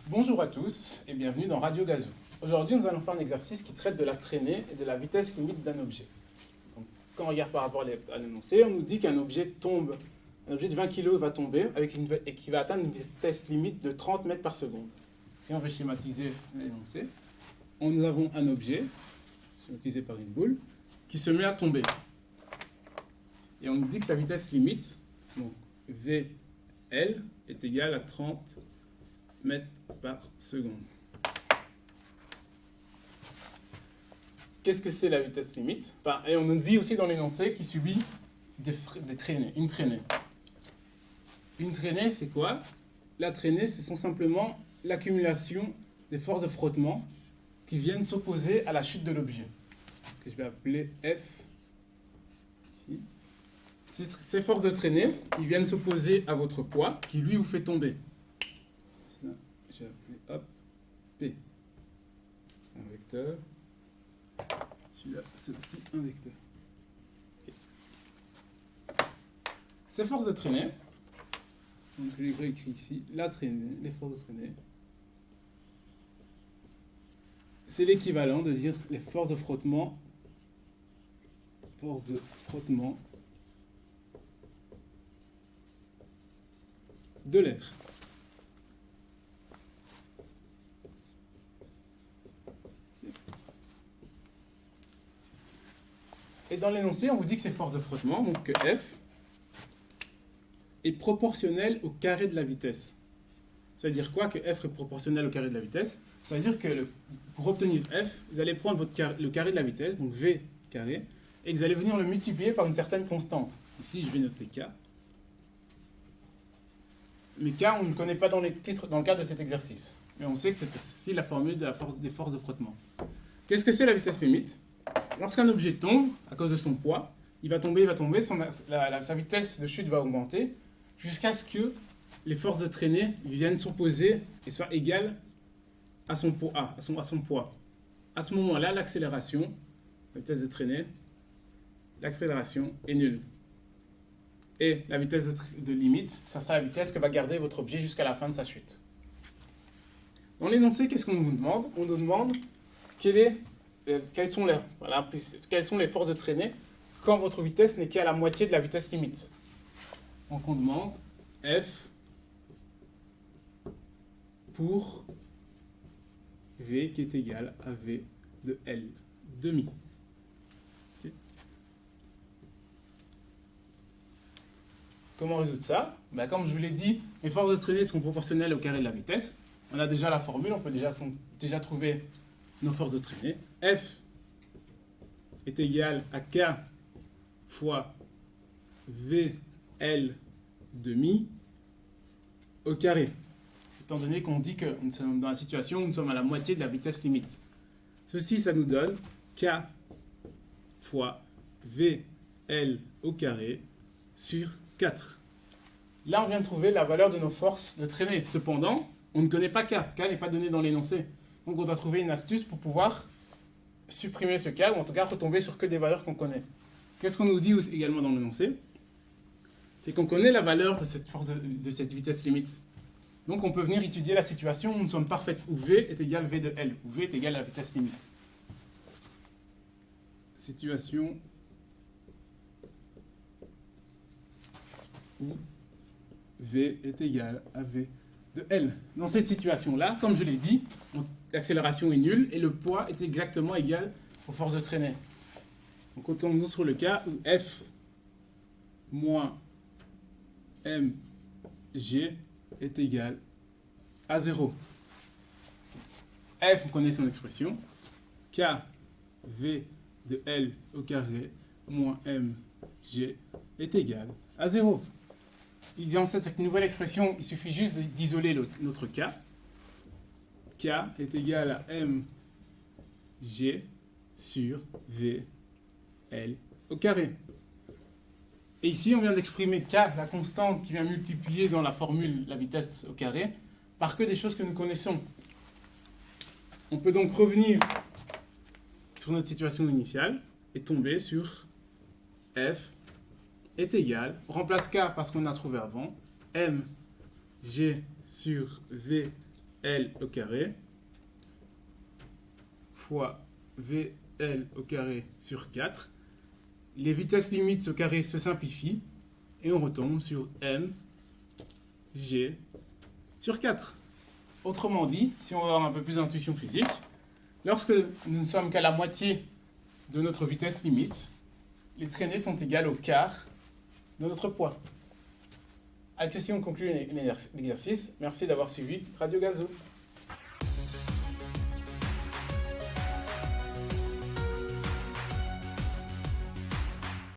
Bonjour à tous et bienvenue dans Radio Gazou. Aujourd'hui, nous allons faire un exercice qui traite de la traînée et de la vitesse limite d'un objet. Donc, quand on regarde par rapport à l'énoncé, on nous dit qu'un objet tombe, un objet de 20 kg va tomber et qui va atteindre une vitesse limite de 30 mètres par seconde. Si on veut schématiser l'énoncé, nous avons un objet, schématisé par une boule, qui se met à tomber. Et on nous dit que sa vitesse limite, donc VL, est égale à 30 mètres par seconde. Qu'est-ce que c'est la vitesse limite? Et on nous dit aussi dans l'énoncé qu'il subit des traînées, une traînée. Une traînée, c'est quoi? La traînée, ce sont simplement l'accumulation des forces de frottement qui viennent s'opposer à la chute de l'objet, que je vais appeler F. Ici. Ces forces de traînée, ils viennent s'opposer à votre poids, qui lui vous fait tomber. Ça, je vais appeler hop, P. C'est un vecteur. Celui-là, c'est aussi un vecteur. Okay. Ces forces de traînée, donc je l'ai écrit ici, la traînée, les forces de traînée, c'est l'équivalent de dire les forces de frottement de l'air. Et dans l'énoncé, on vous dit que ces forces de frottement, donc que F, est proportionnelle au carré de la vitesse. Ça veut dire quoi que F est proportionnel au carré de la vitesse? Ça veut dire que pour obtenir F, vous allez prendre le carré de la vitesse, donc V carré, et vous allez venir le multiplier par une certaine constante. Ici, je vais noter K. Mais K, on ne le connaît pas dans les titres, dans le cadre de cet exercice. Mais on sait que c'est ici la formule des forces de frottement. Qu'est-ce que c'est la vitesse limite? Lorsqu'un objet tombe, à cause de son poids, il va tomber, sa vitesse de chute va augmenter, jusqu'à ce que les forces de traînée viennent s'opposer et soient égales à son poids. À ce moment-là, l'accélération, la vitesse de traînée, l'accélération est nulle. Et la vitesse de limite, ça sera la vitesse que va garder votre objet jusqu'à la fin de sa chute. Dans l'énoncé, qu'est-ce qu'on nous demande? On nous demande quelles sont les forces de traînée quand votre vitesse n'est qu'à la moitié de la vitesse limite. Donc on demande F pour V qui est égal à V de L demi. Okay. Comment résoudre ça? Comme je vous l'ai dit, les forces de traînée sont proportionnelles au carré de la vitesse. On a déjà la formule, on peut déjà trouver nos forces de traînée. F est égal à K fois VL demi au carré. Étant donné qu'on dit que nous sommes dans la situation où nous sommes à la moitié de la vitesse limite. Ceci, ça nous donne K fois VL au carré sur 4. Là, on vient de trouver la valeur de nos forces de traînée. Cependant, on ne connaît pas K. K n'est pas donné dans l'énoncé. Donc, on doit trouver une astuce pour pouvoir supprimer ce K, ou en tout cas retomber sur que des valeurs qu'on connaît. Qu'est-ce qu'on nous dit également dans l'énoncé? C'est qu'on connaît la valeur de cette force de cette vitesse limite. Donc, on peut venir étudier la situation où nous sommes parfaits, où V est égal à V de L, où V est égal à la vitesse limite. Situation où V est égal à V de L. Dans cette situation-là, comme je l'ai dit, l'accélération est nulle et le poids est exactement égal aux forces de traînée. Donc, comptons-nous sur le cas où F moins mg est égal à 0. F, vous connaissez son expression. K, V de L au carré moins mg est égal à 0. Dans cette nouvelle expression, il suffit juste d'isoler notre K. K est égal à mg sur V L au carré. Et ici, on vient d'exprimer K, la constante qui vient multiplier dans la formule la vitesse au carré, par que des choses que nous connaissons. On peut donc revenir sur notre situation initiale et tomber sur F est égal, on remplace K parce qu'on a trouvé avant, mg sur V L au carré fois VL au carré sur 4. Les vitesses limites au carré se simplifient et on retombe sur M G sur 4. Autrement dit, si on veut avoir un peu plus d'intuition physique, lorsque nous ne sommes qu'à la moitié de notre vitesse limite, les traînées sont égales au quart de notre poids. Avec ceci, on conclut l'exercice. Merci d'avoir suivi Radio Gazo.